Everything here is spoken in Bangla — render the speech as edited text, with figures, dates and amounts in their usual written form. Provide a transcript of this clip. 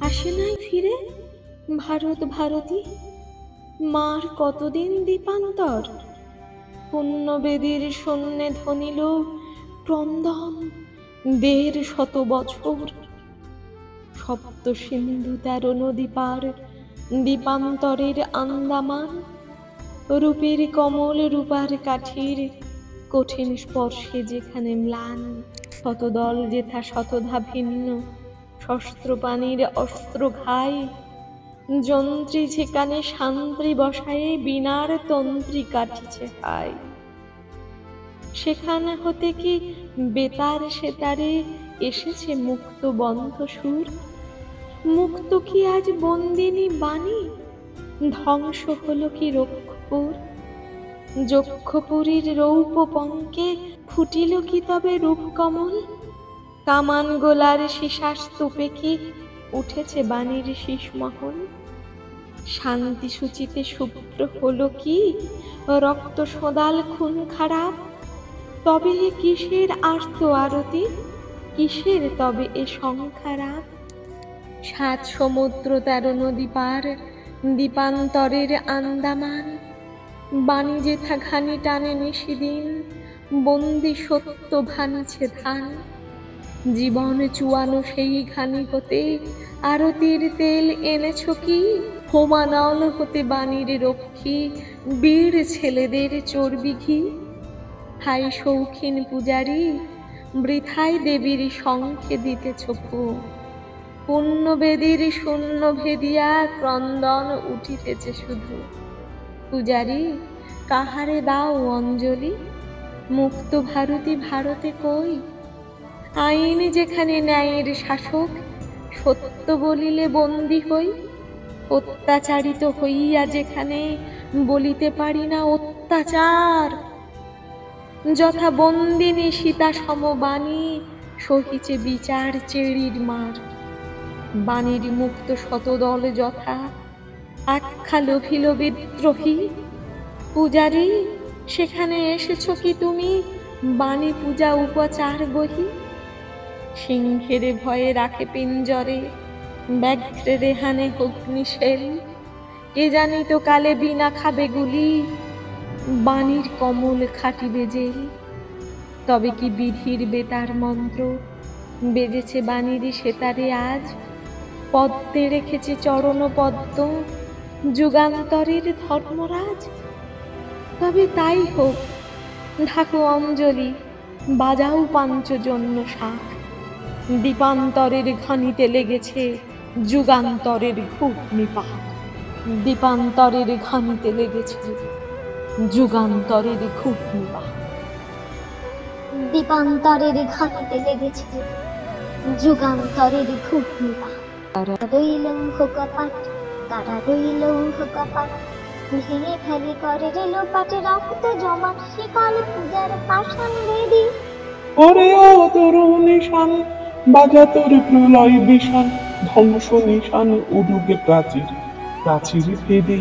আসে নাই ফিরে ভারত ভারতী, মার কতদিন দীপান্তর। পুণ্যবেদীর শূন্যে ধ্বনিল ক্রন্দন ১৫০ বছর। সপ্ত সিন্ধু ১৩ নদী পার, দীপান্তরের আন্দামান। রূপের কমল রূপার কাঠির কঠিন স্পর্শে যেখানে ম্লান। শতদল যেথা শতধা ভিন্ন, শস্ত্রপাণির অস্ত্র ঘাই। যন্ত্রী যেখানে শান্ত্রী বসায়ে, বীণার তন্ত্রী কাটিছে হাই। সেখানে হতে কি বেতার সেতারে এসেছে মুক্ত বন্ধ সুর? মুক্ত কি আজ বন্দিনী বাণী, ধ্বংস হলো কি রক্ষপুর? যক্ষপুরীর রৌপ্য পঙ্কে ফুটিল কি তবে রূপকমল? কামান গোলার সীসা স্তূপে কি উঠেছে বাণীর শীষমহল? শান্তি সূচিতে শুভ্র হলো কি রক্ত সদাল খুন খারাপ? তবে এ কিসের আর্ত আরতি, কিসের তবে এ সংখ্যারাপ? ৭ সমুদ্র ১৩ নদী পার, দীপান্তরের আন্দামান। বাণী যেথা ঘানি টানে নিশিদিন, বন্দি সত্য ভানিছে ধান। জীবন চুয়ানো সেই ঘানি হতে আরতির তেল এনেছ কি? হোমানল হতে বাণীর রক্ষী, বীর ছেলেদের চর্বি ঘি। হাই শৌখিন পূজারী, বৃথায় দেবীর শঙ্খে দিতেছ ফু। পুণ্যবেদীর শূন্য ভেদিয়া ক্রন্দন উঠিতেছে শুধু। পূজারী, কাহারে দাও অঞ্জলি, মুক্ত ভারতী ভারতে কই? আইন যেখানে ন্যায়ের শাসক, সত্য বলিলে বন্দী হই। অত্যাচারিত হইয়া যেখানে বলিতে পারি না অত্যাচার। যথা বন্দিনী সীতা সমবাণী, সহিছে বিচার চেড়ির মার। বাণীর মুক্ত শতদল যথা আখ্যা লোভিল বিদ্রোহী। পূজারী, সেখানে এসেছ কি তুমি বাণী পূজা উপচার বহি? সিংহের ভয়ে রাখে পিঞ্জরে, ব্যাঘ্রের হানে অগ্নিশেল। কে জানিত কালে বিনা খাবে গুলি, বাণীর কমল খাটিবে জেল। তবে কি বিধির বেতার মন্ত্র বেজেছে বাণীর সেতারে আজ? পদ্মে রেখেছে চরণ পদ্ম, যুগান্তরের ধর্মরাজ। তবে তাই হোক, ঢাকো অঞ্জলি, বাজাও পাঞ্চজন্য শাঁখ। দীপান্তরের ঘানিতে লেগেছে যুগান্তরের ঘূর্ণিপাক। দীপান্তরের ঘানিতে লেগেছে যুগান্তরের ঘূর্ণিপাক। দীপান্তরের ঘানিতে লেগেছে যুগান্তরের ঘূর্ণিপাক। তারা রইল কপাট, তারা রইল কপাট, ভেঙে ফেলে করে রেল পাটে রক্ত জমাট। শিকাল পূজার পাষাণ বেদী, ওরে ও তোর নিশান, বাজা তোর প্রলয় বিষান। ধ্বংস নিশান উডুকে প্রাচীর, প্রাচীর ভেদে